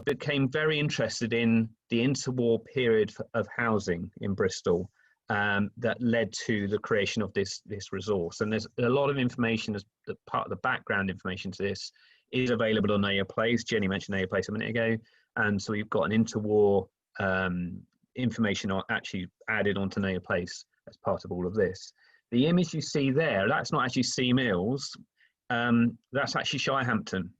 became very interested in the interwar period of housing in Bristol that led to the creation of this resource. And there's a lot of information as part of the background information to this is available on Know Your Place. Jenny mentioned Know Your Place a minute ago. And so we've got an interwar information actually added onto Know Your Place as part of all of this. The image you see there, that's not actually Sea Mills, that's actually Shirehampton.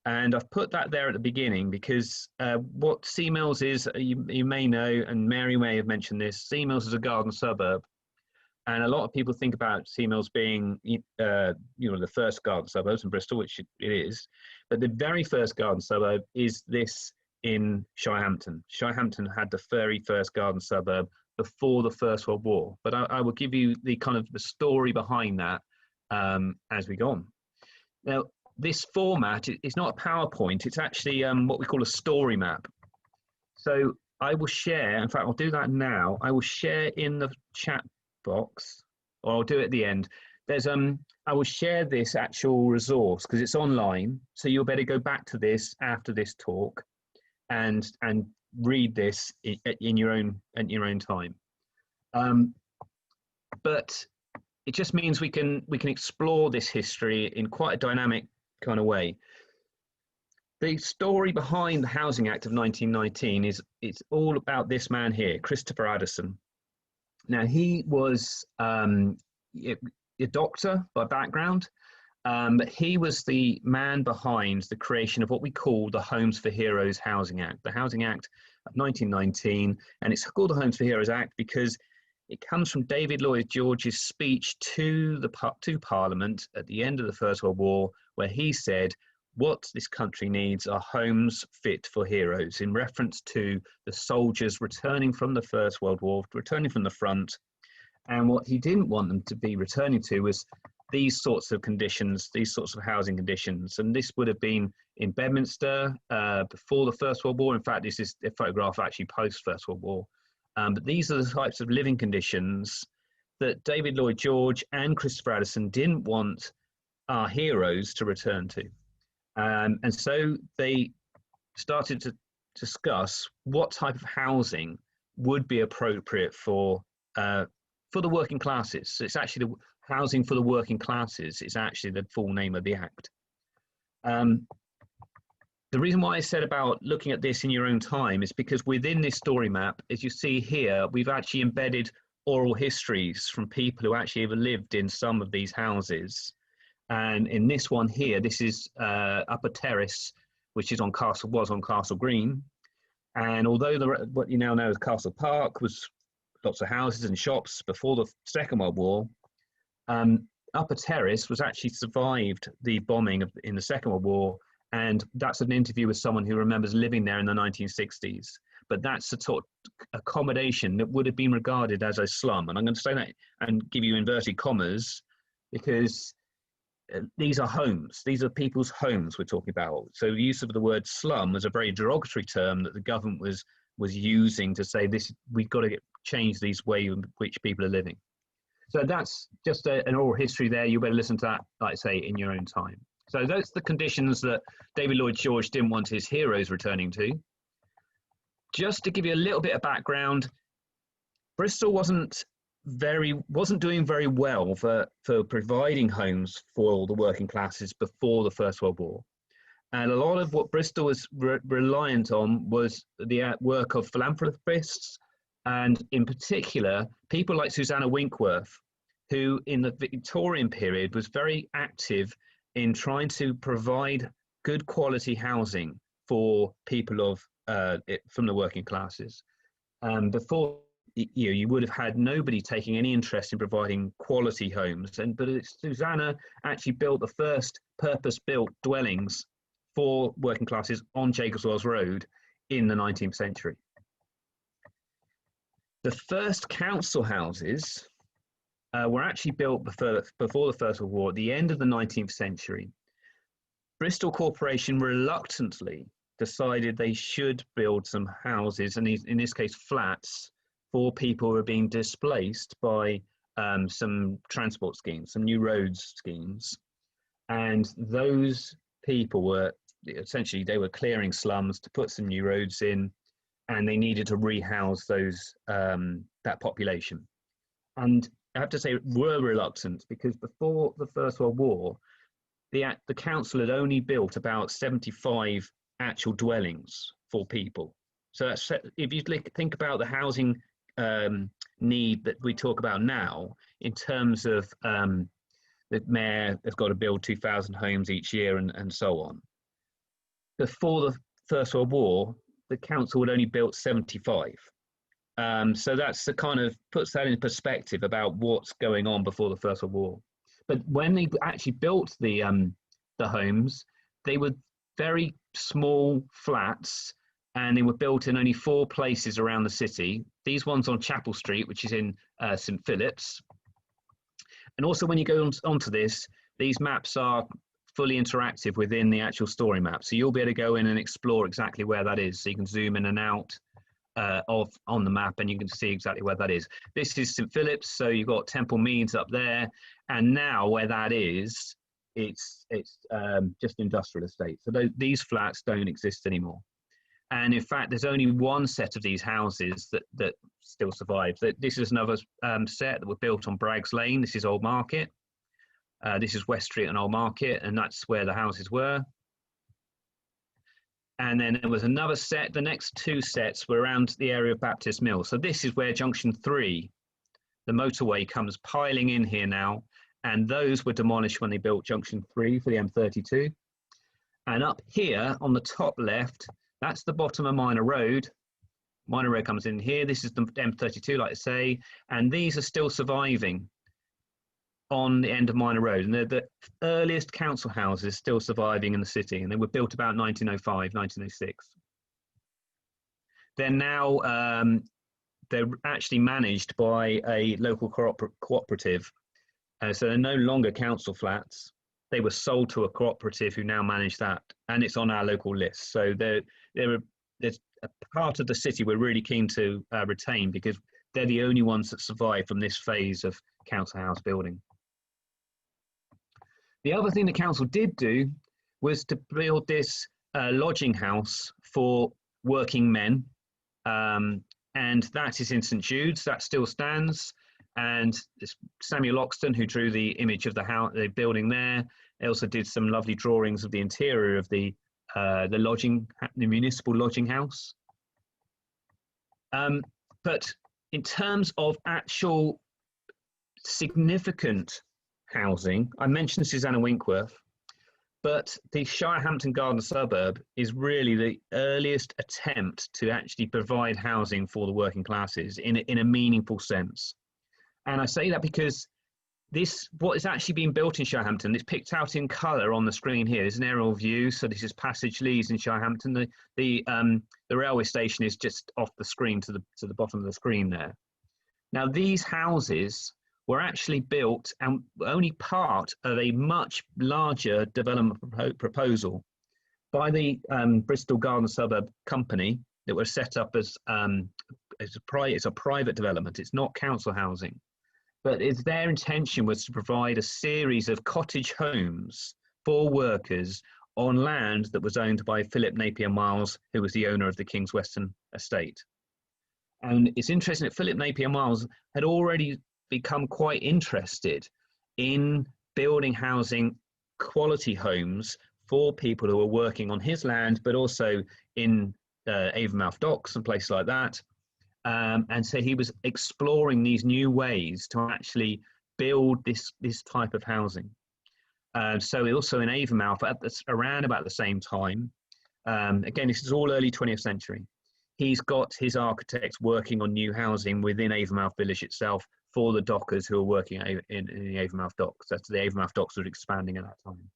And I've put that there at the beginning because what Sea Mills is, you may know, and Mary may have mentioned this, Sea Mills is a garden suburb. And a lot of people think about Sea Mills being, the first garden suburbs in Bristol, which it is. But the very first garden suburb is this in Shirehampton. Shirehampton had the very first garden suburb before the First World War. But I will give you the kind of the story behind that as we go on. Now, this format is not a PowerPoint, it's actually what we call a story map. So I will share, in fact, I'll do that now. I will share in the chat box, or I'll do it at the end. There's I will share this actual resource because it's online. So you'll better go back to this after this talk and read this in your own time. But it just means we can explore this history in quite a dynamic kind of way. The story behind the Housing Act of 1919 it's all about this man here, Christopher Addison. Now he was a doctor by background, but he was the man behind the creation of what we call the Homes for Heroes Housing Act, the Housing Act of 1919, and it's called the Homes for Heroes Act because it comes from David Lloyd George's speech to Parliament at the end of the First World War, where he said, what this country needs are homes fit for heroes, in reference to the soldiers returning from the First World War, returning from the front. And what he didn't want them to be returning to was these sorts of conditions, these sorts of housing conditions. And this would have been in Bedminster before the First World War. In fact, this is a photograph actually post First World War. But these are the types of living conditions that David Lloyd George and Christopher Addison didn't want our heroes to return to. And so they started to discuss what type of housing would be appropriate for the working classes. So it's actually the housing for the working classes is actually the full name of the Act. The reason why I said about looking at this in your own time is because within this story map, as you see here, we've actually embedded oral histories from people who actually ever lived in some of these houses. And in this one here, this is Upper Terrace, which is was on Castle Green. And although what you now know as Castle Park was lots of houses and shops before the Second World War, Upper Terrace was actually survived the bombing in the Second World War. And that's an interview with someone who remembers living there in the 1960s. But that's a sort of accommodation that would have been regarded as a slum. And I'm going to say that and give you inverted commas because these are homes. These are people's homes we're talking about. So the use of the word slum was a very derogatory term that the government was using to say this. We've got to change these ways in which people are living. So that's just an oral history there. You better listen to that, like I say, in your own time. So those are the conditions that David Lloyd George didn't want his heroes returning to. Just to give you a little bit of background, Bristol wasn't doing very well for providing homes for all the working classes before the First World War. And a lot of what Bristol was reliant on was the work of philanthropists, and in particular, people like Susanna Winkworth, who in the Victorian period was very active in trying to provide good quality housing for people from the working classes. Before, you would have had nobody taking any interest in providing quality homes, but Susanna actually built the first purpose-built dwellings for working classes on Jacobs Wells Road in the 19th century. The first council houses were actually built before the First World War, at the end of the 19th century. Bristol Corporation reluctantly decided they should build some houses, and in this case flats, for people who are being displaced by some transport schemes, some new roads schemes. And those people were essentially they were clearing slums to put some new roads in, and they needed to rehouse those that population. And I have to say, were reluctant, because before the First World War, the council had only built about 75 actual dwellings for people. So that's, if you think about the housing need that we talk about now, in terms of the mayor has got to build 2,000 homes each year and so on. Before the First World War, the council had only built 75. So that's the kind of puts that in perspective about what's going on before the First World War. But when they actually built the homes, they were very small flats, and they were built in only 4 places around the city. These ones on Chapel Street, which is in St. Philip's. And also, when you go onto this, these maps are fully interactive within the actual story map. So you'll be able to go in and explore exactly where that is. So you can zoom in and out on the map, and you can see exactly where that is. This is St. Philip's, so you've got Temple Meads up there, and now where that is, it's just industrial estate. So these flats don't exist anymore. And in fact, there's only one set of these houses that still survives. This is another set that were built on Braggs Lane. This is Old Market. This is West Street and Old Market, and that's where the houses were. And then there was another set. The next 2 sets were around the area of Baptist Mill. So this is where Junction 3, the motorway, comes piling in here now. And those were demolished when they built Junction 3 for the M32. And up here on the top left, that's the bottom of Minor Road. Minor Road comes in here. This is the M32, like I say. And these are still surviving on the end of Minor Road. And they're the earliest council houses still surviving in the city. And they were built about 1905, 1906. They're now, they're actually managed by a local cooperative. So they're no longer council flats. They were sold to a cooperative who now manage that, and it's on our local list. So there's a part of the city we're really keen to retain, because they're the only ones that survive from this phase of council house building. The other thing the council did do was to build this lodging house for working men, and that is in St. Jude's. That still stands. And it's Samuel Loxton who drew the image of the house, the building there. They also did some lovely drawings of the interior of the municipal lodging house. But in terms of actual significant housing, I mentioned Susanna Winkworth, but the Shirehampton Garden Suburb is really the earliest attempt to actually provide housing for the working classes in a meaningful sense. And I say that because what is actually being built in Shirehampton, it's picked out in colour on the screen here. There's an aerial view. So this is Passage Lees in Shirehampton. The railway station is just off the screen to the bottom of the screen there. Now, these houses were actually built and only part of a much larger development proposal by the Bristol Garden Suburb Company that was set up as it's a private development. It's not council housing. But their intention was to provide a series of cottage homes for workers on land that was owned by Philip Napier Miles, who was the owner of the King's Weston estate. And it's interesting that Philip Napier Miles had already become quite interested in building housing, quality homes for people who were working on his land, but also in Avonmouth Docks and places like that. And so he was exploring these new ways to actually build this type of housing. So also in Avonmouth, around about the same time, again, this is all early 20th century, he's got his architects working on new housing within Avonmouth village itself for the dockers who are working in the Avonmouth Docks. That's the Avonmouth Docks were expanding at that time.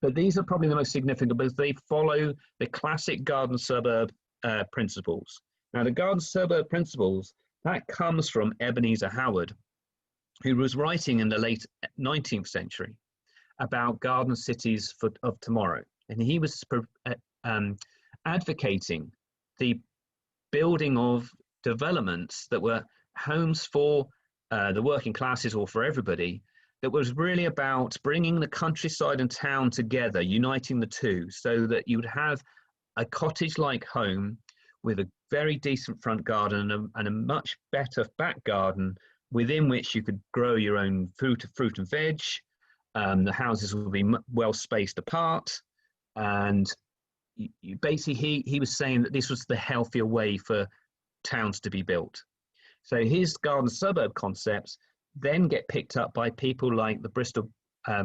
But these are probably the most significant because they follow the classic garden suburb principles. Now, the garden suburb principles, that comes from Ebenezer Howard, who was writing in the late 19th century about garden cities of tomorrow. And he was advocating the building of developments that were homes for the working classes or for everybody, that was really about bringing the countryside and town together, uniting the two, so that you would have a cottage-like home with a very decent front garden and a much better back garden within which you could grow your own fruit and veg. The houses will be well spaced apart, and basically he was saying that this was the healthier way for towns to be built. So his garden suburb concepts then get picked up by people like the Bristol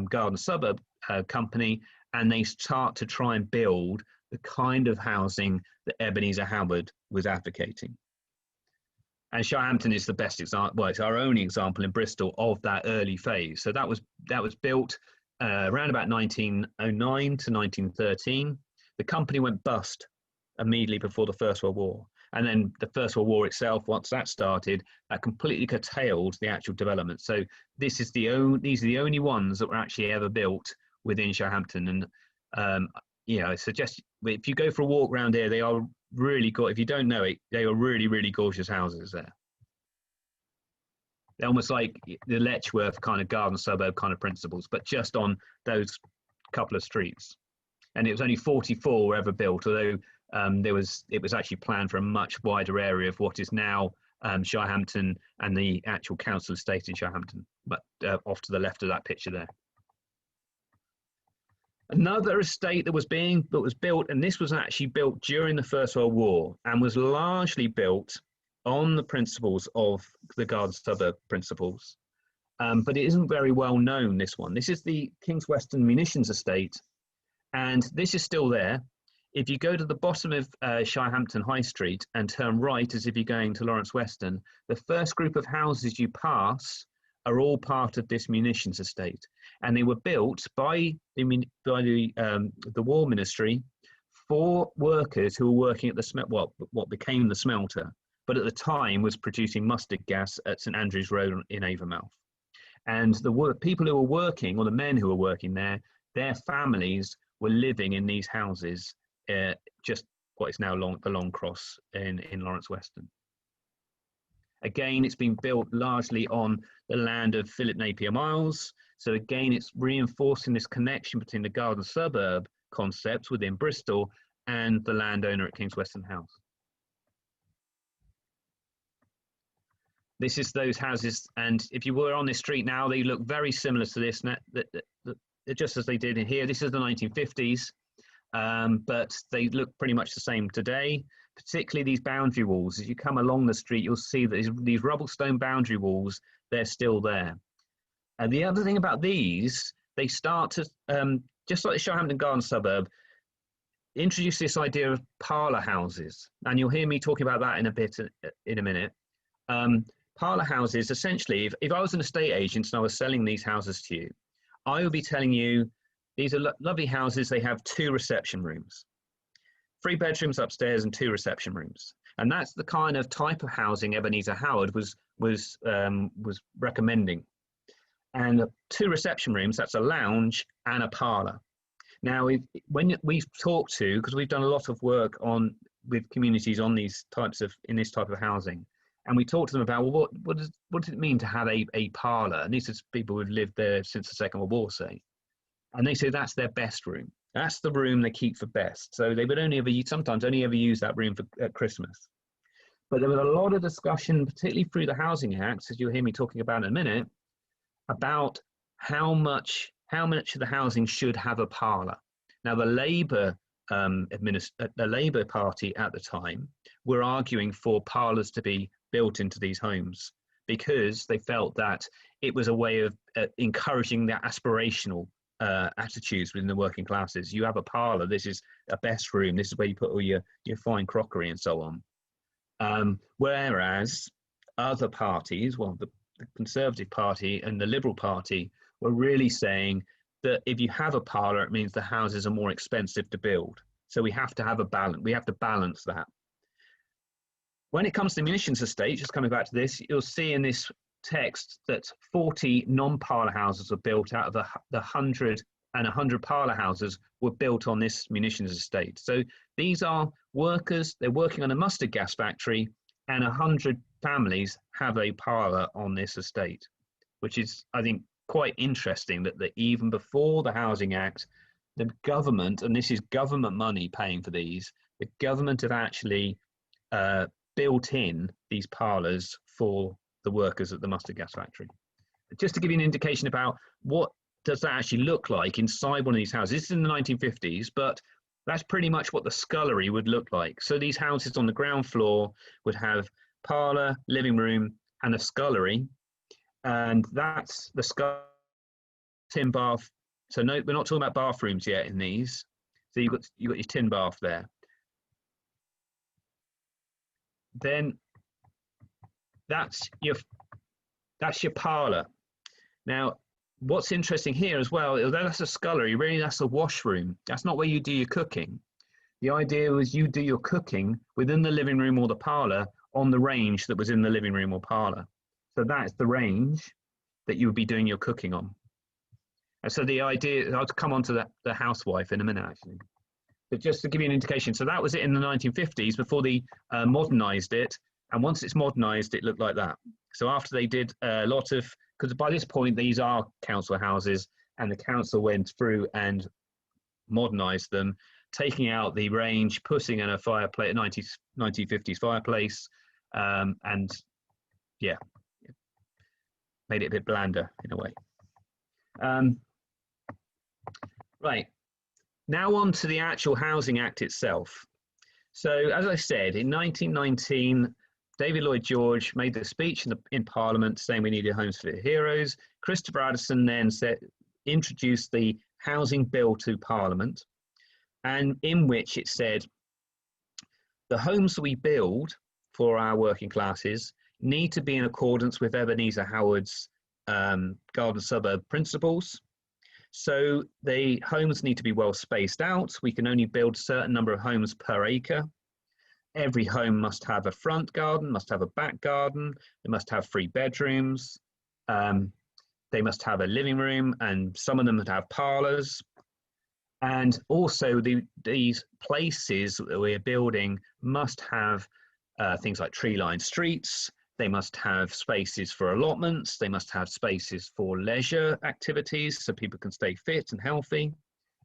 Garden Suburb Company, and they start to try and build the kind of housing that Ebenezer Howard was advocating. And Shirehampton is the best example, well, it's our only example in Bristol of that early phase. So that was built around about 1909 to 1913. The company went bust immediately before the First World War. And then the First World War itself, once that started, that completely curtailed the actual development. So these are the only ones that were actually ever built within Shirehampton. And I suggest if you go for a walk around here, they are really good. If you don't know it, they are really, really gorgeous houses there. They're almost like the Letchworth kind of garden suburb kind of principles, but just on those couple of streets. And it was only 44 were ever built, although it was actually planned for a much wider area of what is now Shirehampton and the actual council estate in Shirehampton, but off to the left of that picture there. Another estate that was built, and this was actually built during the First World War and was largely built on the principles of the garden suburb principles, but it isn't very well known, this one. This is the King's Weston Munitions Estate, and this is still there. If you go to the bottom of Shirehampton High Street and turn right as if you're going to Lawrence Weston, the first group of houses you pass are all part of this munitions estate, and they were built by the War Ministry for workers who were working at the what became the smelter, but at the time was producing mustard gas at St Andrews Road in Avonmouth. And the people who were working, or the men who were working there, their families were living in these houses, just what is now the Long Cross in Lawrence Weston. Again, it's been built largely on the land of Philip Napier Miles. So again, it's reinforcing this connection between the garden suburb concepts within Bristol and the landowner at King's Weston House. This is those houses, and if you were on this street now, they look very similar to this, just as they did in here. This is the 1950s, but they look pretty much the same today. Particularly these boundary walls. As you come along the street, you'll see that these rubble stone boundary walls, they're still there. And the other thing about these, they start to, just like the Shirehampton Garden Suburb, introduce this idea of parlour houses. And you'll hear me talking about that in a minute. Parlour houses, essentially, if I was an estate agent and I was selling these houses to you, I would be telling you, these are lovely houses, they have 2 reception rooms. 3 bedrooms upstairs and 2 reception rooms, and that's the kind of type of housing Ebenezer Howard was recommending. And 2 reception rooms, that's a lounge and a parlour. Now, when we've talked to, because we've done a lot of work with communities on in this type of housing, and we talked to them about, well, what does it mean to have a parlour? And these are people who've lived there since the Second World War, say, and they say that's their best room. That's the room they keep for best. So they would sometimes only ever use that room at Christmas. But there was a lot of discussion, particularly through the Housing Act, as you'll hear me talking about in a minute, about how much of the housing should have a parlour. Now, the Labour Party at the time were arguing for parlours to be built into these homes because they felt that it was a way of encouraging the aspirational attitudes within the working classes. You have a parlour, this is a best room, this is where you put all your fine crockery and so on. Whereas other parties, well, the Conservative Party and the Liberal Party were really saying that if you have a parlour, it means the houses are more expensive to build. So we have to have a balance, we have to balance that. When it comes to munitions estate, just coming back to this, you'll see in this text that 40 non-parlour houses were built out of the 100, and 100 parlour houses were built on this munitions estate. So these are workers, they're working on a mustard gas factory, and 100 families have a parlour on this estate, which is, I think, quite interesting that even before the Housing Act, the government, and this is government money paying for these, the government had actually built in these parlours for the workers at the mustard gas factory. Just to give you an indication about what does that actually look like inside one of these houses. This is in the 1950s, but that's pretty much what the scullery would look like. So these houses on the ground floor would have parlour, living room, and a scullery, and that's the tin bath. So no, we're not talking about bathrooms yet in these. So you've got your tin bath there. Then that's your parlour. Now, what's interesting here as well, although that's a scullery, really that's a washroom. That's not where you do your cooking. The idea was you do your cooking within the living room or the parlour on the range that was in the living room or parlour. So that's the range that you would be doing your cooking on. And so the idea, I'll come on to the housewife in a minute actually. But just to give you an indication, so that was it in the 1950s before they modernised it. And once it's modernised, it looked like that. So after they did a lot of, because by this point, these are council houses, and the council went through and modernised them, taking out the range, putting in a fireplace, 1950s fireplace, and yeah, made it a bit blander in a way. Right, now on to the actual Housing Act itself. So as I said, in 1919, David Lloyd George made the speech in Parliament saying we needed homes for heroes. Christopher Addison then introduced the Housing Bill to Parliament, and in which it said the homes we build for our working classes need to be in accordance with Ebenezer Howard's garden suburb principles. So the homes need to be well spaced out. We can only build a certain number of homes per acre. Every home must have a front garden, must have a back garden. They must have 3 bedrooms. They must have a living room, and some of them would have parlours. And also these places that we're building must have things like tree-lined streets. They must have spaces for allotments. They must have spaces for leisure activities so people can stay fit and healthy.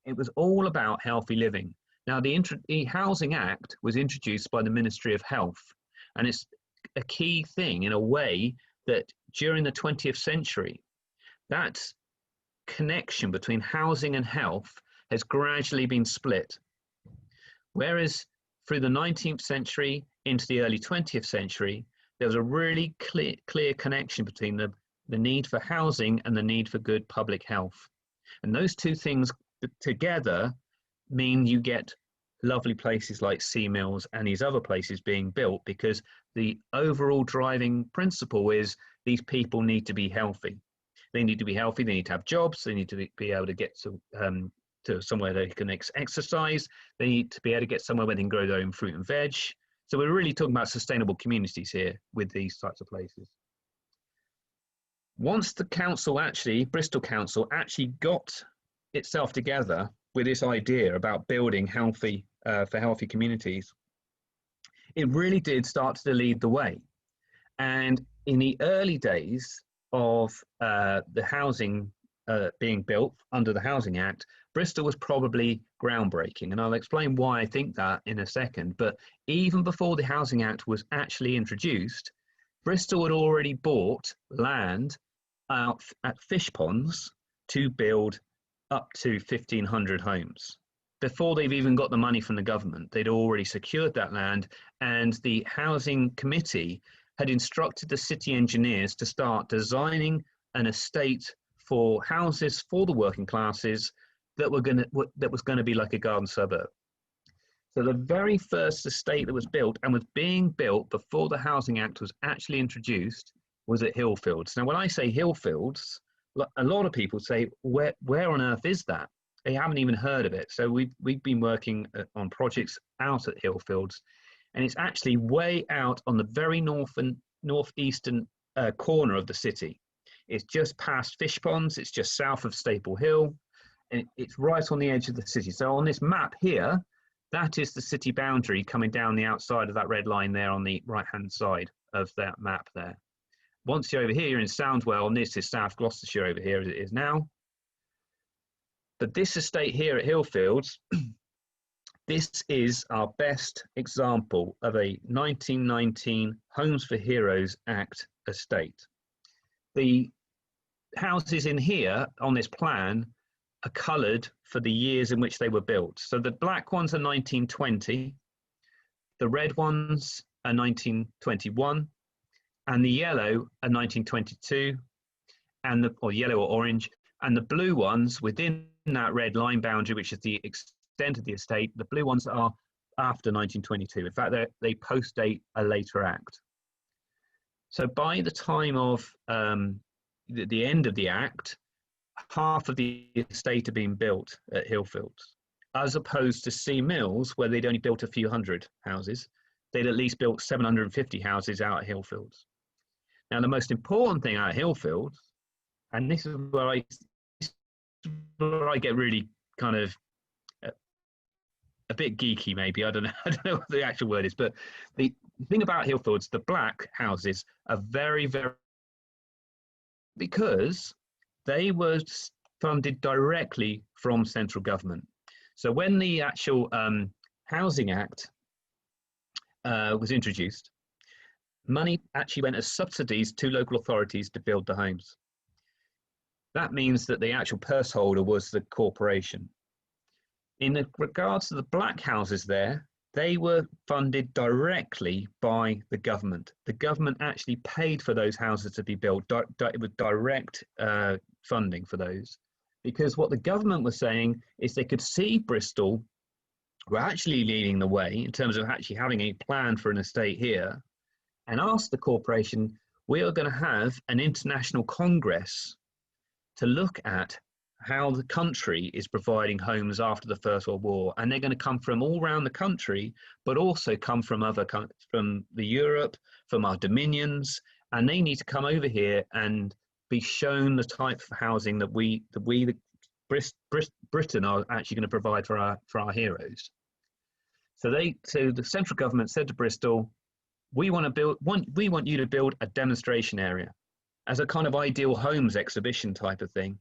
It was all about healthy living. Now, the Housing Act was introduced by the Ministry of Health, and it's a key thing in a way that during the 20th century, that connection between housing and health has gradually been split. Whereas through the 19th century into the early 20th century, there was a really clear connection between the need for housing and the need for good public health. And those two things together mean you get lovely places like Sea Mills and these other places being built, because the overall driving principle is these people need to be healthy. They need to be healthy, they need to have jobs, they need to be able to get to somewhere they can exercise, they need to be able to get somewhere where they can grow their own fruit and veg. So we're really talking about sustainable communities here with these types of places. Once the council Bristol Council actually got itself together with this idea about building for healthy communities, it really did start to lead the way. And in the early days of the housing being built under the Housing Act, Bristol was probably groundbreaking, and I'll explain why I think that in a second. But even before the Housing Act was actually introduced, Bristol had already bought land out at fish ponds to build up to 1,500 homes. Before they've even got the money from the government, they'd already secured that land, and the Housing Committee had instructed the city engineers to start designing an estate for houses for the working classes that was going to be like a garden suburb. So the very first estate that was built and was being built before the Housing Act was actually introduced was at Hillfields. Now, when I say Hillfields, a lot of people say, where on earth is that? They haven't even heard of it. So we've been working on projects out at Hillfields, and it's actually way out on the very northeastern corner of the city. It's just past Fish Ponds, it's just south of Staple Hill, and it's right on the edge of the city. So on this map here, that is the city boundary coming down the outside of that red line there on the right-hand side of that map there. once you're over here, you're in Soundwell, and this is South Gloucestershire over here as it is now. But this estate here at Hillfields, this is our best example of a 1919 Homes for Heroes Act estate. The houses in here on this plan are coloured for the years in which they were built. So the black ones are 1920, the red ones are 1921, and the yellow are 1922, and or yellow or orange, and the blue ones within that red line boundary, which is the extent of the estate, the blue ones are after 1922. In fact, they post-date a later act. So by the time of the end of the act, half of the estate had been built at Hillfields, as opposed to Sea Mills, where they'd only built a few hundred houses. They'd at least built 750 houses out at Hillfields. Now, the most important thing out at Hillfields, and this is where I get really kind of a bit geeky, maybe. I don't know what the actual word is, but the thing about Hillfields, the black houses are very, very, because they were funded directly from central government. So when the actual Housing Act was introduced, money actually went as subsidies to local authorities to build the homes. That means that the actual purse holder was the corporation. In regards to the black houses there, they were funded directly by the government. The government actually paid for those houses to be built. It was direct funding for those. Because what the government was saying is they could see Bristol were actually leading the way in terms of actually having a plan for an estate here, and asked the corporation, we are going to have an international congress to look at how the country is providing homes after the First World War, and they're going to come from all around the country, but also come from from the Europe, from our dominions, and they need to come over here and be shown the type of housing that Britain are actually going to provide for our heroes. So the central government said to Bristol, we want you to build a demonstration area as a kind of ideal homes exhibition type of thing.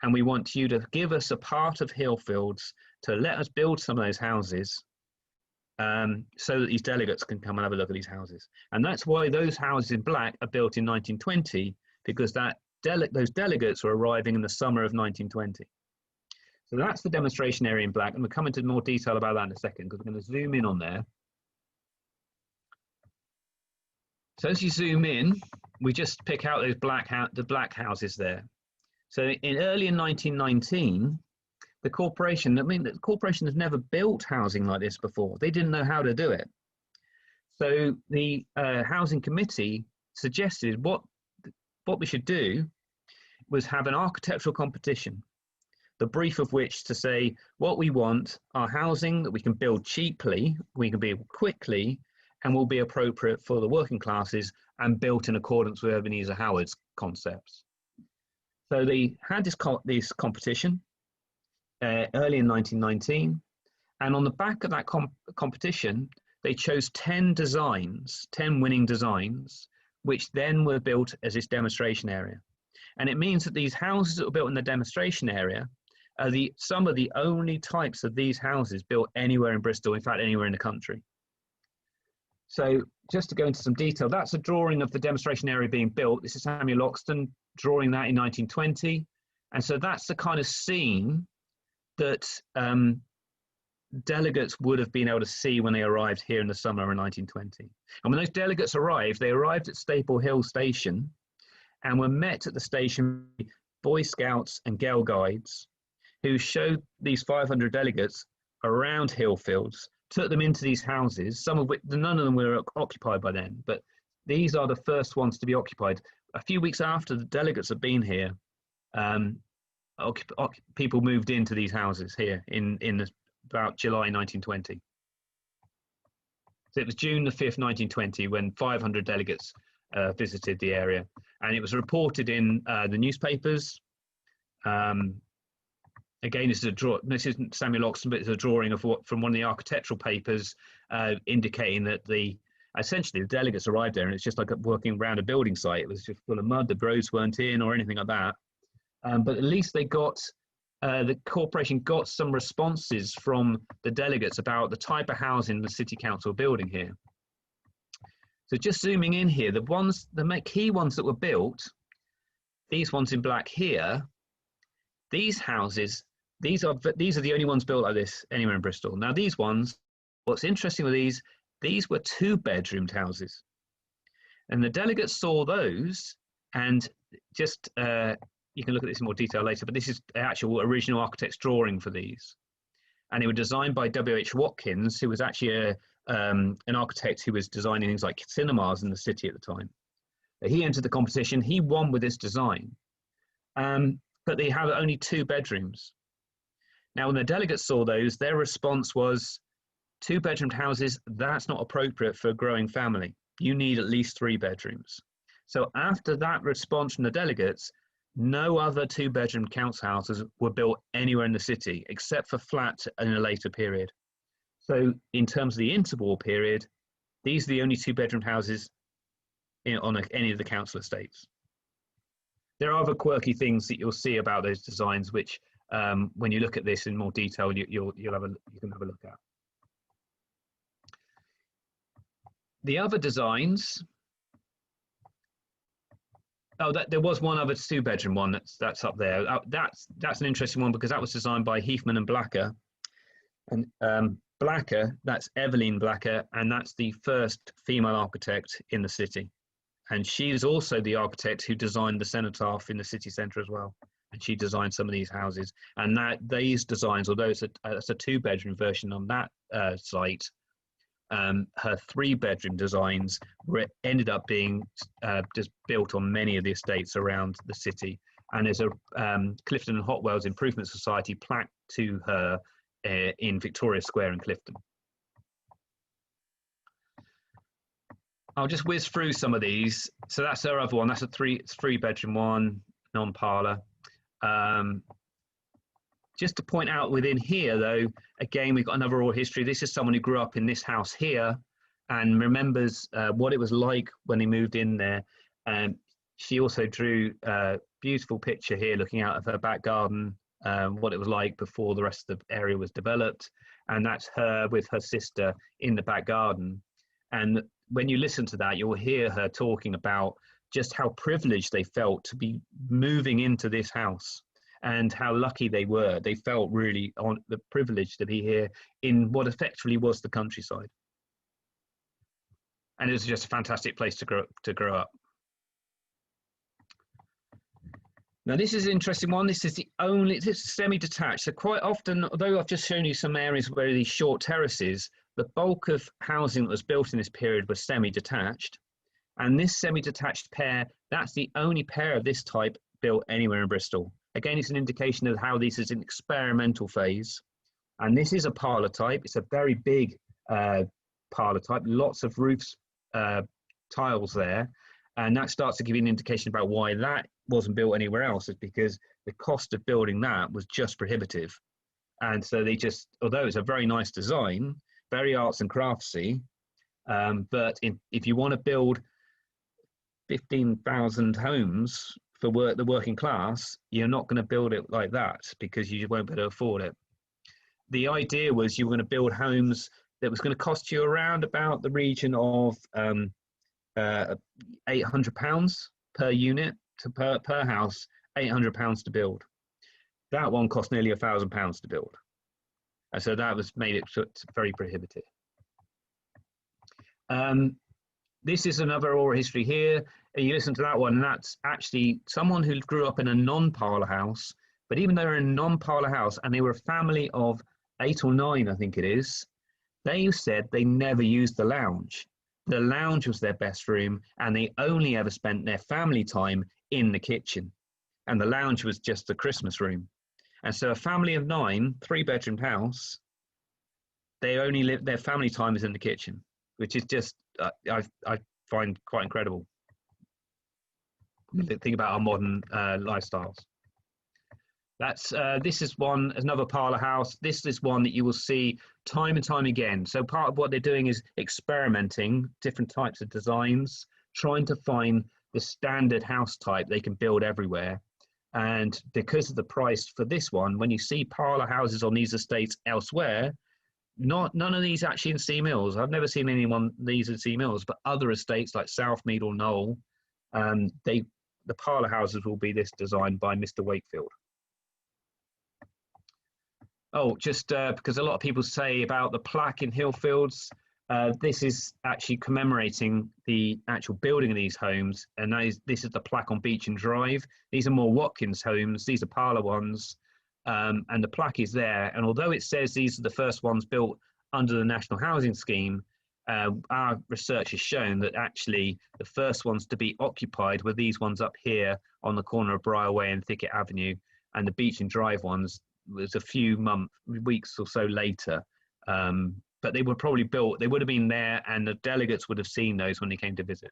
And we want you to give us a part of Hillfields to let us build some of those houses so that these delegates can come and have a look at these houses. And that's why those houses in black are built in 1920, because those delegates were arriving in the summer of 1920. So that's the demonstration area in black, and we'll come into more detail about that in a second, because we're going to zoom in on there. So as you zoom in, we just pick out those the black houses there. So early in 1919, the corporation has never built housing like this before. They didn't know how to do it. So the housing committee suggested what we should do was have an architectural competition, the brief of which to say what we want are housing that we can build cheaply, we can build quickly, and will be appropriate for the working classes and built in accordance with Ebenezer Howard's concepts. So they had this competition early in 1919, and on the back of that competition, they chose 10 winning designs, which then were built as this demonstration area. And it means that these houses that were built in the demonstration area are some of the only types of these houses built anywhere in Bristol, in fact, anywhere in the country. So just to go into some detail, that's a drawing of the demonstration area being built. This is Samuel Loxton drawing that in 1920. And so that's the kind of scene that delegates would have been able to see when they arrived here in the summer of 1920. And when those delegates arrived, they arrived at Staple Hill Station and were met at the station by Boy Scouts and Girl Guides, who showed these 500 delegates around Hillfields, took them into these houses, some of which, none of them were occupied by then, but these are the first ones to be occupied. A few weeks after the delegates had been here, people moved into these houses here in about July 1920. So it was June the 5th, 1920, when 500 delegates visited the area, and it was reported in the newspapers. Again, this isn't Samuel Loxton, but it's a drawing of from one of the architectural papers indicating that the Essentially, the delegates arrived there, and it's just like working around a building site. It was just full of mud. The roads weren't in or anything like that. But at least they got, the corporation got some responses from the delegates about the type of housing the city council building here. So just zooming in here, the key ones that were built, these ones in black here, these houses, these are the only ones built like this anywhere in Bristol. Now these ones, what's interesting with these were 2-bedroomed houses. And the delegates saw those, and just, you can look at this in more detail later, but this is the actual original architect's drawing for these. And they were designed by W.H. Watkins, who was actually an architect who was designing things like cinemas in the city at the time. He entered the competition, he won with this design, but they have only 2 bedrooms. Now, when the delegates saw those, their response was, 2-bedroomed houses, that's not appropriate for a growing family. You need at least 3 bedrooms. So after that response from the delegates, no other 2-bedroom council houses were built anywhere in the city, except for flats in a later period. So in terms of the interwar period, these are the only 2-bedroom houses on any of the council estates. There are other quirky things that you'll see about those designs, which when you look at this in more detail, you can have a look at. The other designs, there was one other 2-bedroom one that's up there. That's an interesting one because that was designed by Heathman and Blacker. And Blacker, that's Evelyn Blacker, and that's the first female architect in the city. And she is also the architect who designed the cenotaph in the city centre as well. And she designed some of these houses. And these designs, although it's a 2-bedroom version on that site, her 3-bedroom designs ended up being just built on many of the estates around the city. And there's a Clifton and Hotwells Improvement Society plaque to her in Victoria Square in Clifton. I'll just whiz through some of these. So that's her other one. That's a 3-bedroom one, non-parlour. Just to point out within here, though, again, we've got another oral history. This is someone who grew up in this house here and remembers what it was like when he moved in there. She also drew a beautiful picture here looking out of her back garden, what it was like before the rest of the area was developed. And that's her with her sister in the back garden. And when you listen to that, you'll hear her talking about just how privileged they felt to be moving into this house and how lucky they were. They felt really on the privilege to be here in what effectively was the countryside. And it was just a fantastic place to grow up. Now this is an interesting one. This is this is semi-detached. So quite often, although I've just shown you some areas where these short terraces, the bulk of housing that was built in this period was semi-detached. And this semi-detached pair, that's the only pair of this type built anywhere in Bristol. Again, it's an indication of how this is an experimental phase. And this is a parlour type. It's a very big parlour type, lots of roofs, tiles there. And that starts to give you an indication about why that wasn't built anywhere else, is because the cost of building that was just prohibitive. And so they just, although it's a very nice design, very arts and craftsy, but if you want to build 15,000 homes for the working class, you're not going to build it like that because you won't be able to afford it. The idea was you were going to build homes that was going to cost you around about the region of £800 per unit per house, £800 to build. That one cost nearly £1,000 to build. And so that made it very prohibitive. This is another oral history here. You listen to that one, and that's actually someone who grew up in a non-parlour house. But even though they're in a non-parlour house, and they were a family of 8 or 9, I think it is, they said they never used the lounge. The lounge was their best room, and they only ever spent their family time in the kitchen. And the lounge was just the Christmas room. And so a family of 9, 3-bedroom house, they only live, their family time is in the kitchen, which is just, I find quite incredible. Think about our modern lifestyles. That's this is one, another parlour house. This is one that you will see time and time again. So part of what they're doing is experimenting different types of designs, trying to find the standard house type they can build everywhere. And because of the price for this one, when you see parlour houses on these estates elsewhere, none of these actually in Sea Mills. I've never seen anyone these in Sea Mills, but other estates like Southmead or Knoll, the parlour houses will be this design by Mr. Wakefield. Oh, just because a lot of people say about the plaque in Hillfields, this is actually commemorating the actual building of these homes, and this is the plaque on Beach and Drive. These are more Watkins homes, these are parlour ones, and the plaque is there. And although it says these are the first ones built under the National Housing Scheme, our research has shown that actually the first ones to be occupied were these ones up here on the corner of Briarway and Thicket Avenue, and the Beach and Drive ones was a few weeks or so later. But they were probably built, they would have been there, and the delegates would have seen those when they came to visit.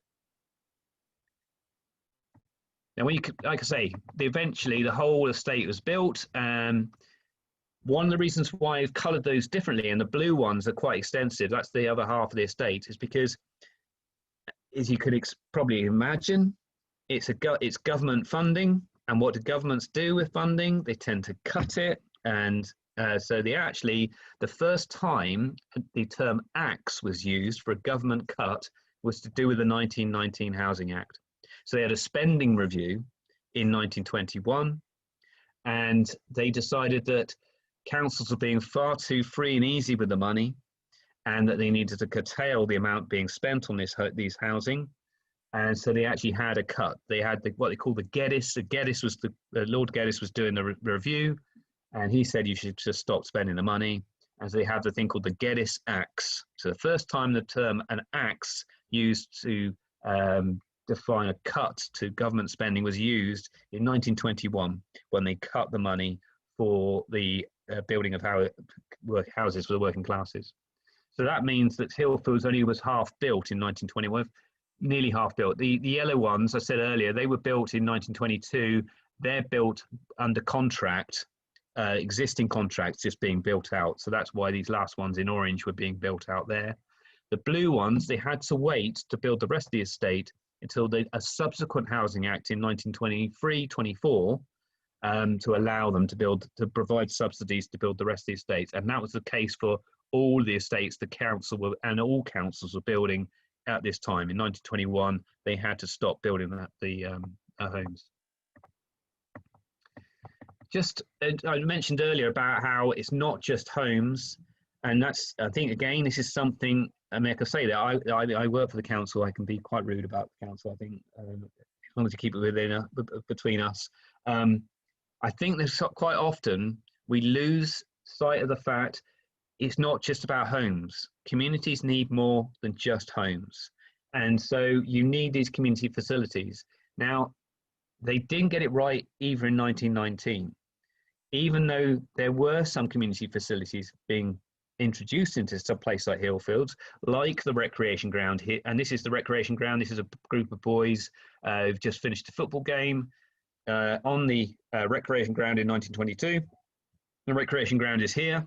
Now, when you, like I say, eventually the whole estate was built. One of the reasons why I've coloured those differently, and the blue ones are quite extensive, that's the other half of the estate, is because, as you could probably imagine, it's government funding. And what do governments do with funding? They tend to cut it. And so the first time the term axe was used for a government cut was to do with the 1919 Housing Act. So they had a spending review in 1921, and they decided that councils were being far too free and easy with the money, and that they needed to curtail the amount being spent on these housing. And so they actually had a cut. They had what they call the Geddes. The Geddes was Lord Geddes was doing the review, and he said you should just stop spending the money. And so they have the thing called the Geddes Axe. So the first time the term an axe used to define a cut to government spending was used in 1921, when they cut the money for the building of houses for the working classes. So that means that Hillfields only was half built in 1921. Nearly half built. The yellow ones, I said earlier, they were built in 1922. They're built under contract, existing contracts just being built out. So that's why these last ones in orange were being built out there. The blue ones, they had to wait to build the rest of the estate until a subsequent Housing Act in 1923-24 to allow them to provide subsidies to build the rest of the estates. And that was the case for all the estates the council and all councils were building at this time. In 1921, they had to stop building the homes. Just, I mentioned earlier about how it's not just homes, and that's, I think, again, this is something, I mean, I can say that I work for the council. I can be quite rude about the council, I think, as long as you keep it between us. I think there's quite often we lose sight of the fact it's not just about homes. Communities need more than just homes. And so you need these community facilities. Now, they didn't get it right either in 1919. Even though there were some community facilities being introduced into some place like Hillfields, like the recreation ground here. And this is the recreation ground. This is a group of boys who've just finished a football game on the recreation ground in 1922. The recreation ground is here.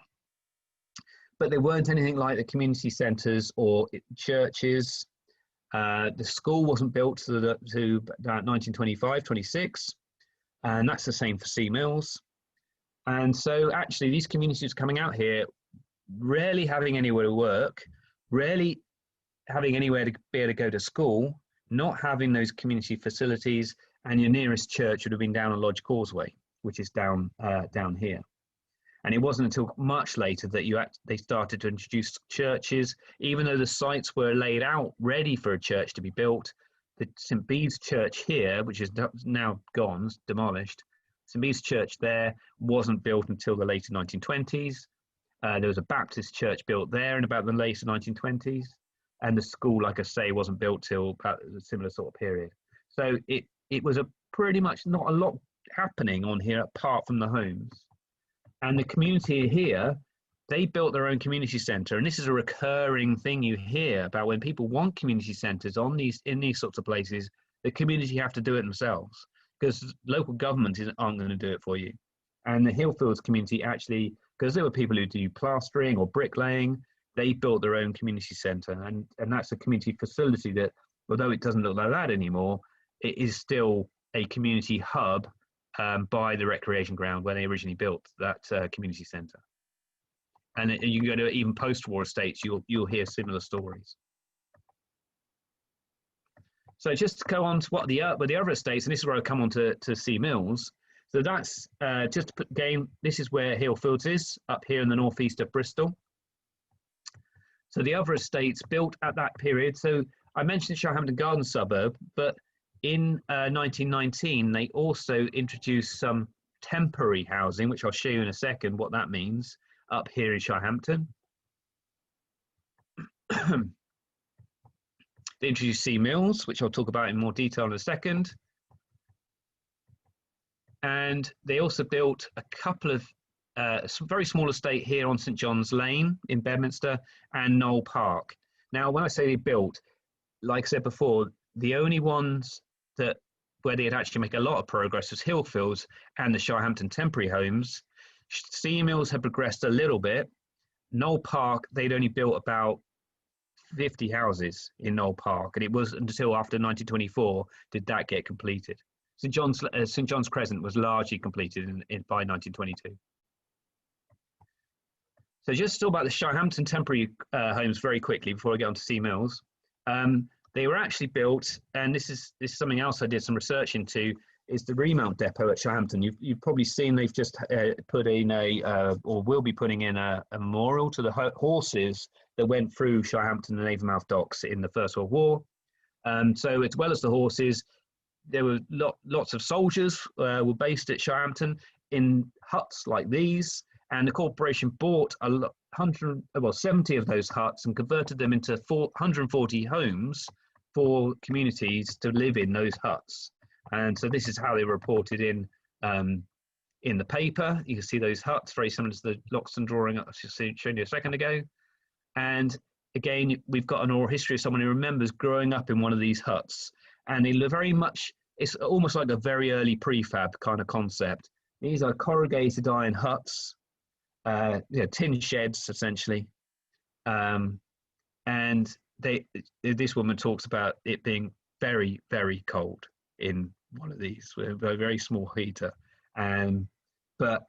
But there weren't anything like the community centres or churches. The school wasn't built to about 1925-26, and that's the same for Sea Mills. And so actually these communities coming out here, rarely having anywhere to work, rarely having anywhere to be able to go to school, not having those community facilities, and your nearest church would have been down on Lodge Causeway, which is down here. And it wasn't until much later that they started to introduce churches, even though the sites were laid out ready for a church to be built. The St. Bede's Church here, which is now gone, demolished, St. Bede's Church there wasn't built until the later 1920s. There was a Baptist church built there in about the later 1920s. And the school, like I say, wasn't built till about a similar sort of period. So it was pretty much not a lot happening on here apart from the homes. And the community here, they built their own community centre. And this is a recurring thing you hear about when people want community centres in these sorts of places, the community have to do it themselves because local government aren't going to do it for you. And the Hillfields community actually, because there were people who do plastering or bricklaying, they built their own community centre. And that's a community facility that, although it doesn't look like that anymore, it is still a community hub by the recreation ground where they originally built that community centre. And you can go to even post-war estates, you'll hear similar stories. So just to go on to what the other estates, and this is where I come on to Sea Mills. So that's just to put game. This is where Hillfields is, up here in the northeast of Bristol. So the other estates built at that period. So I mentioned Shirehampton Garden suburb, but in 1919 they also introduced some temporary housing, which I'll show you in a second what that means, up here in Shirehampton. They introduced Sea Mills, which I'll talk about in more detail in a second. And they also built a couple of some very small estate here on St John's Lane in Bedminster and Knoll Park. Now, when I say they built, like I said before, the only ones that where they had actually make a lot of progress was Hillfields and the Shirehampton temporary homes. Sea Mills had progressed a little bit. Knoll Park, they'd only built about 50 houses in Knoll Park, and it was until after 1924 did that get completed. St John's Crescent was largely completed by 1922. So just talk about the Shirehampton temporary homes very quickly before I get on to Sea Mills. They were actually built, and this is something else I did some research into, is the remount depot at Shirehampton. You've probably seen they've just put in or will be putting in a memorial to the horses that went through Shirehampton and Avonmouth docks in the First World War. So as well as the horses, there were lots of soldiers were based at Shirehampton in huts like these, and the corporation bought 70 of those huts and converted them into 140 homes for communities to live in those huts. And so this is how they were reported in the paper. You can see those huts, very similar to the Loxton drawing I was showing you a second ago. And again, we've got an oral history of someone who remembers growing up in one of these huts. And they look very much, it's almost like a very early prefab kind of concept. These are corrugated iron huts, tin sheds essentially. And this woman talks about it being very, very cold in one of these with a very small heater, but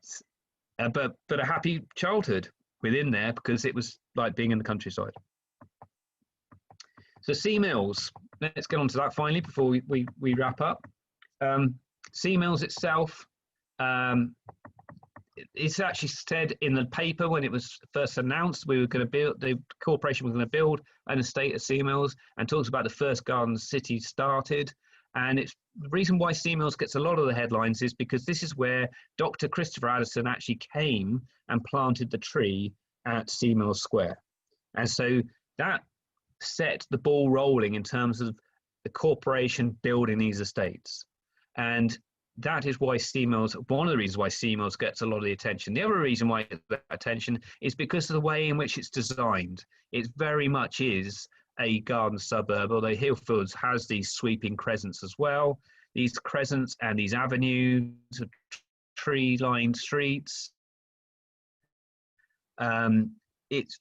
a happy childhood within there because it was like being in the countryside. So Sea Mills, let's get on to that finally before we wrap up. Sea Mills itself, it's actually said in the paper when it was first announced we were going to build, the corporation was going to build an estate at Sea Mills, and talks about the first garden city started. And it's the reason why Sea Mills gets a lot of the headlines is because this is where Dr. Christopher Addison actually came and planted the tree at Sea Mills Square. And so that set the ball rolling in terms of the corporation building these estates. And that is why Sea Mills, one of the reasons why Sea Mills gets a lot of the attention. The other reason why it gets the attention is because of the way in which it's designed. It very much is a garden suburb, although Hillfields has these sweeping crescents as well. These crescents and these avenues, tree-lined streets. It's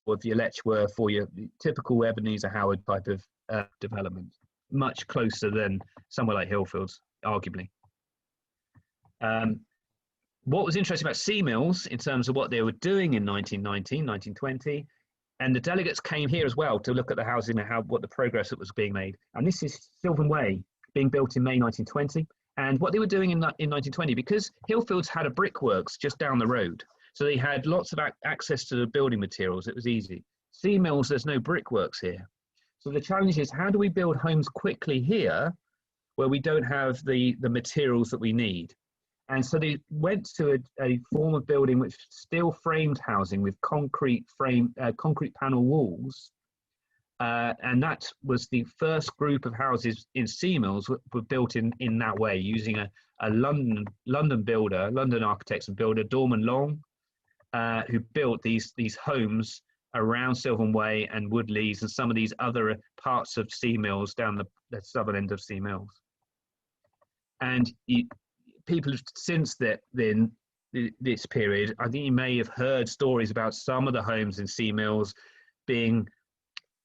what the Letchworth or your typical Ebenezer Howard type of development, much closer than somewhere like Hillfields, arguably. What was interesting about Sea Mills in terms of what they were doing in 1919, 1920, and the delegates came here as well to look at the housing and what the progress that was being made. And this is Sylvan Way being built in May 1920. And what they were doing in 1920, because Hillfields had a brickworks just down the road, so they had lots of access to the building materials. It was easy. Sea Mills, there's no brickworks here. So the challenge is, how do we build homes quickly here where we don't have the materials that we need? And so they went to a form of building which steel framed housing with concrete panel walls. And that was the first group of houses in Sea Mills were built in that way, using a London builder, London architects and builder, Dorman Long, who built these homes around Sylvan Way and Woodleys and some of these other parts of Sea Mills down the southern end of Sea Mills. And people have since then this period, I think you may have heard stories about some of the homes in Sea Mills being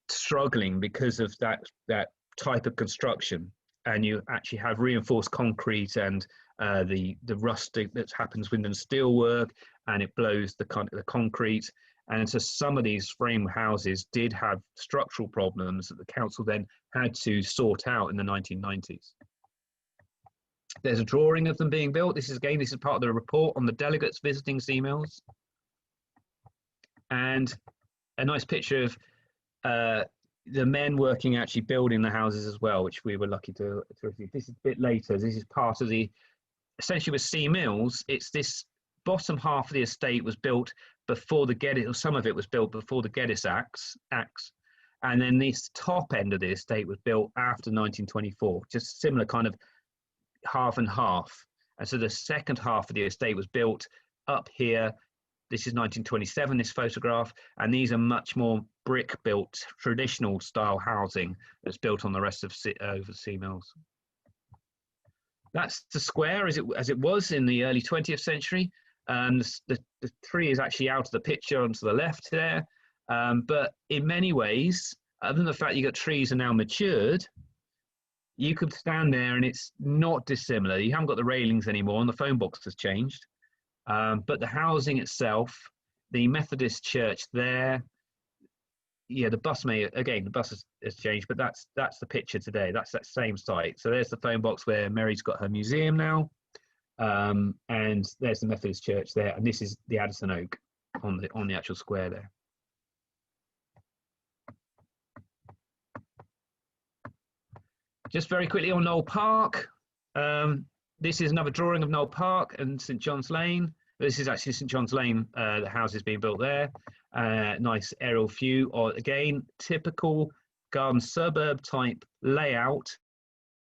struggling because of that type of construction. And you actually have reinforced concrete and the rusting that happens within steel work, and it blows the concrete. And so some of these frame houses did have structural problems that the council then had to sort out in the 1990s. There's a drawing of them being built. This is part of the report on the delegates visiting Sea Mills. And a nice picture of the men working actually building the houses as well, which we were lucky to receive. This is a bit later. This is part of essentially with Sea Mills, it's this bottom half of the estate was built before the Geddes, or some of it was built before the Geddes Acts. And then this top end of the estate was built after 1924, just similar kind of half and half. And so the second half of the estate was built up here. This is 1927, this photograph, and these are much more brick built, traditional style housing that's built on the rest of over Sea Mills. That's the square as it was in the early 20th century. The tree is actually out of the picture onto the left there. But in many ways, other than the fact you got trees are now matured, you could stand there and it's not dissimilar. You haven't got the railings anymore and the phone box has changed. But the housing itself, the Methodist church there, the bus has changed, but that's the picture today. That's that same site. So there's the phone box where Mary's got her museum now. And there's the Methodist church there. And this is the Addison Oak on the actual square there. Just very quickly on Knoll Park. This is another drawing of Knoll Park and St John's Lane. This is actually St John's Lane, the house is being built there. Nice aerial view, or again, typical garden suburb type layout,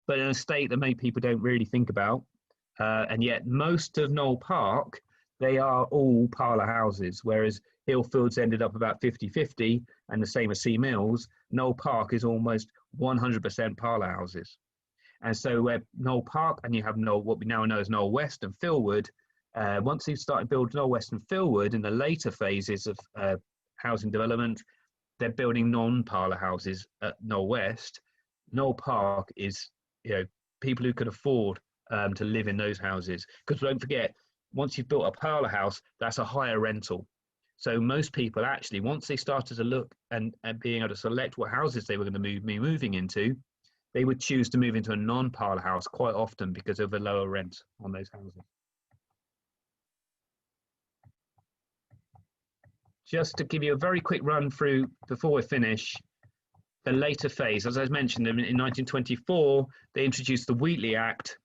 but in a state that many people don't really think about. And yet most of Knoll Park, they are all parlour houses, whereas Hillfields ended up about 50-50, and the same as Sea Mills. Knoll Park is almost 100% parlour houses. And so where Knoll Park, and you have what we now know as Knoll West and Philwood, once they've started building Knoll West and Philwood in the later phases of housing development, they're building non-parlour houses at Knoll West. Knoll Park is, people who can afford to live in those houses. Because don't forget, once you've built a parlour house, that's a higher rental. So most people actually, once they started to look and being able to select what houses they were going to be moving into, they would choose to move into a non-parlour house quite often because of the lower rent on those houses. Just to give you a very quick run through before we finish, the later phase, as I mentioned, in 1924, they introduced the Wheatley Act.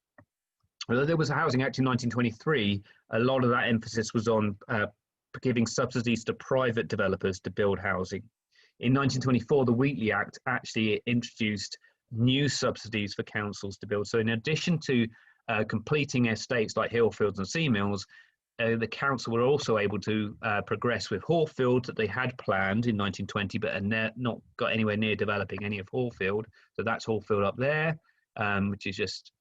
Although there was a Housing Act in 1923, a lot of that emphasis was on giving subsidies to private developers to build housing. In 1924, the Wheatley Act actually introduced new subsidies for councils to build. So in addition to completing estates like Hillfields and Sea Mills, the council were also able to progress with Hallfield that they had planned in 1920, but had not got anywhere near developing any of Hallfield. So that's Hallfield up there, which is just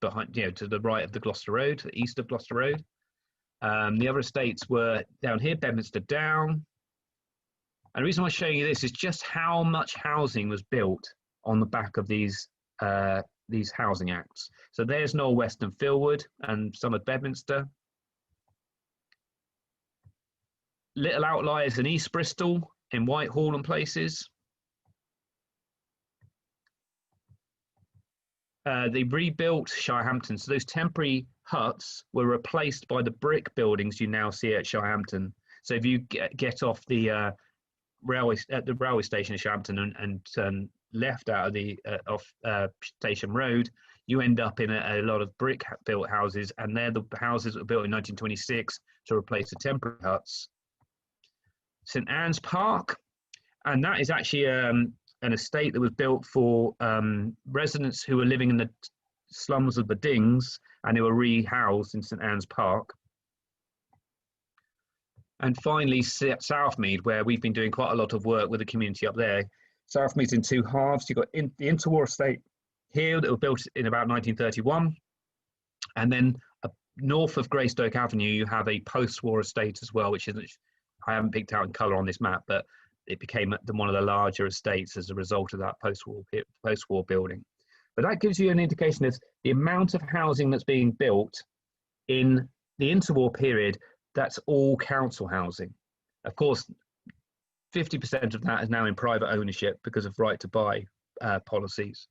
behind, to the right of the Gloucester Road, to the east of Gloucester Road. The other estates were down here, Bedminster Down. And the reason I'm showing you this is just how much housing was built on the back of these housing acts. So there's Knoll West and Philwood and some of Bedminster. Little outliers in East Bristol, in Whitehall and places. They rebuilt Shirehampton, so those temporary huts were replaced by the brick buildings you now see at Shirehampton. So if you get off the railway station at Shirehampton and turn left out of the Station Road, you end up in a lot of brick built houses, and they're the houses that were built in 1926 to replace the temporary huts. St Anne's Park, and that is actually an estate that was built for residents who were living in the slums of the Dings, and they were rehoused in St Anne's Park. And finally, Southmead, where we've been doing quite a lot of work with the community up there. Southmead's in two halves. You've got the interwar estate here that was built in about 1931, and then north of Greystoke Avenue, you have a post-war estate as well, which isn't, I haven't picked out in colour on this map, but it became one of the larger estates as a result of that post-war building. But that gives you an indication of the amount of housing that's being built in the interwar period. That's all council housing. Of course, 50% of that is now in private ownership because of right to buy policies.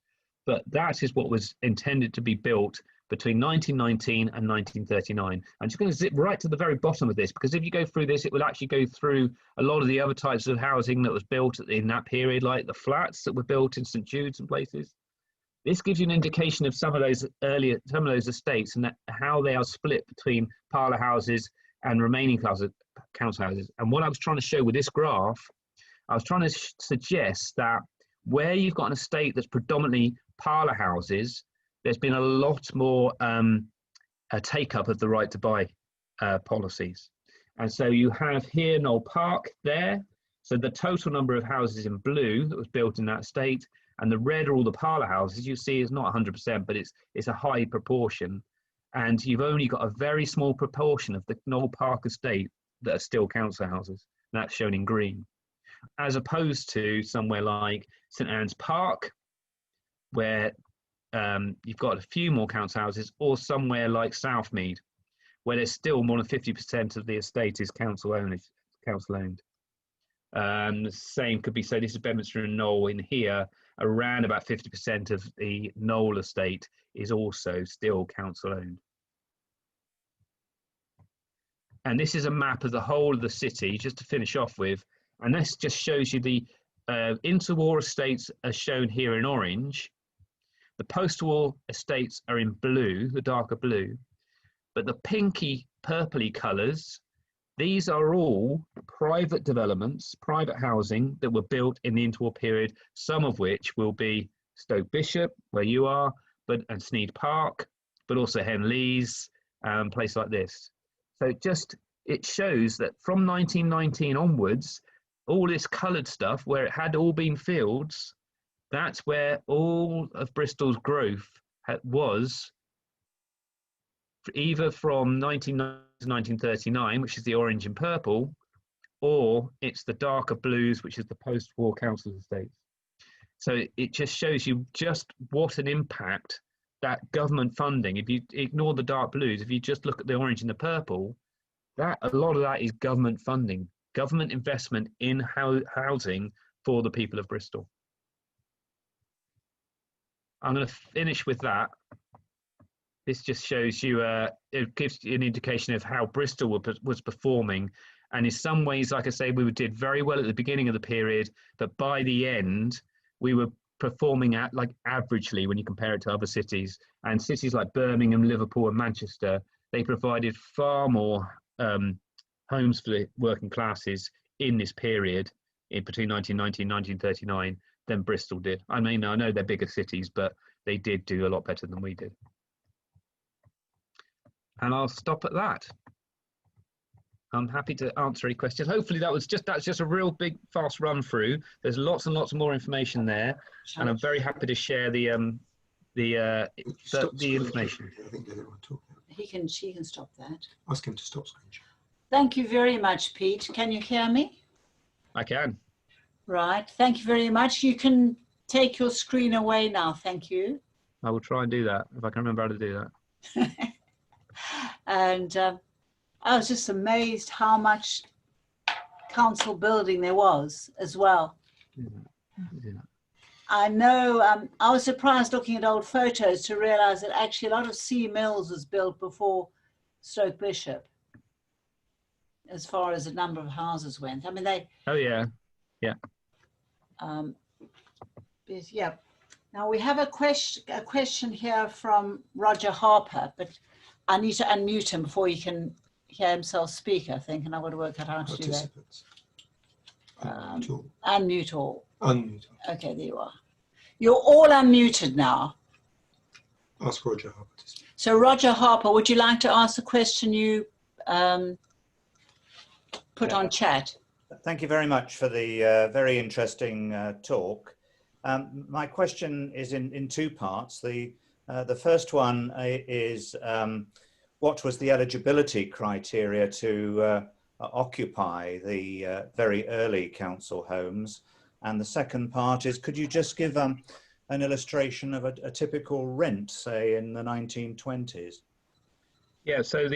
But that is what was intended to be built between 1919 and 1939. I'm just going to zip right to the very bottom of this, because if you go through this, it will actually go through a lot of the other types of housing that was built in that period, like the flats that were built in St Jude's and places. This gives you an indication of some of those estates and how they are split between parlour houses and remaining council houses. And what I was trying to show with this graph, I was trying to suggest that where you've got an estate that's predominantly parlour houses, there's been a lot more take-up of the right to buy policies. And so you have here Knoll Park there. So the total number of houses in blue that was built in that estate, and the red are all the parlour houses. You see is not 100%, but it's a high proportion. And you've only got a very small proportion of the Knoll Park estate that are still council houses. And that's shown in green. As opposed to somewhere like St Anne's Park, where you've got a few more council houses, or somewhere like Southmead, where there's still more than 50% of the estate is council owned. The same could be said. This is Bedminster and Knoll in here. Around about 50% of the Knoll estate is also still council owned. And this is a map of the whole of the city, just to finish off with. And this just shows you the interwar estates are shown here in orange. The post-war estates are in blue, the darker blue. But the pinky, purpley colours, these are all private developments, private housing that were built in the interwar period, some of which will be Stoke Bishop, where you are, and Sneyd Park, but also Henleys, place like this. So it shows that from 1919 onwards, all this coloured stuff, where it had all been fields, that's where all of Bristol's growth was, either from 1919 to 1939, which is the orange and purple, or it's the darker blues, which is the post-war council estates. So it just shows you just what an impact that government funding, if you ignore the dark blues, if you just look at the orange and the purple, that a lot of that is government funding, government investment in housing for the people of Bristol. I'm going to finish with that. This just shows you, it gives you an indication of how Bristol was performing. And in some ways, like I say, we did very well at the beginning of the period, but by the end, we were performing at like averagely when you compare it to other cities. And cities like Birmingham, Liverpool and Manchester, they provided far more homes for the working classes in this period between 1919 and 1939 than Bristol did. I mean, I know they're bigger cities, but they did do a lot better than we did. And I'll stop at that. I'm happy to answer any questions. Hopefully that's just a real big fast run through. There's lots and lots more information there, and I'm very happy to share the information. I think they don't want to talk. She can stop that. Ask him to stop screen share. Thank you very much, Pete. Can you hear me? I can. Right. Thank you very much. You can take your screen away now. Thank you. I will try and do that if I can remember how to do that. And I was just amazed how much council building there was as well. Yeah. I know, I was surprised looking at old photos to realise that actually a lot of Sea Mills was built before Stoke Bishop, as far as the number of houses went. I mean, they... Oh, yeah. Yeah. Yeah. Now we have a question here from Roger Harper, but I need to unmute him before he can hear himself speak, I think, and I've got to work out how to do that. Unmute all. Unmute. Okay, there you are. You're all unmuted now. Ask Roger Harper to speak. So Roger Harper, would you like to ask the question you put on chat? Thank you very much for the very interesting talk. My question is in two parts. The first one is what was the eligibility criteria to occupy the very early council homes? And the second part is, could you just give an illustration of a typical rent, say in the 1920s? Yeah, so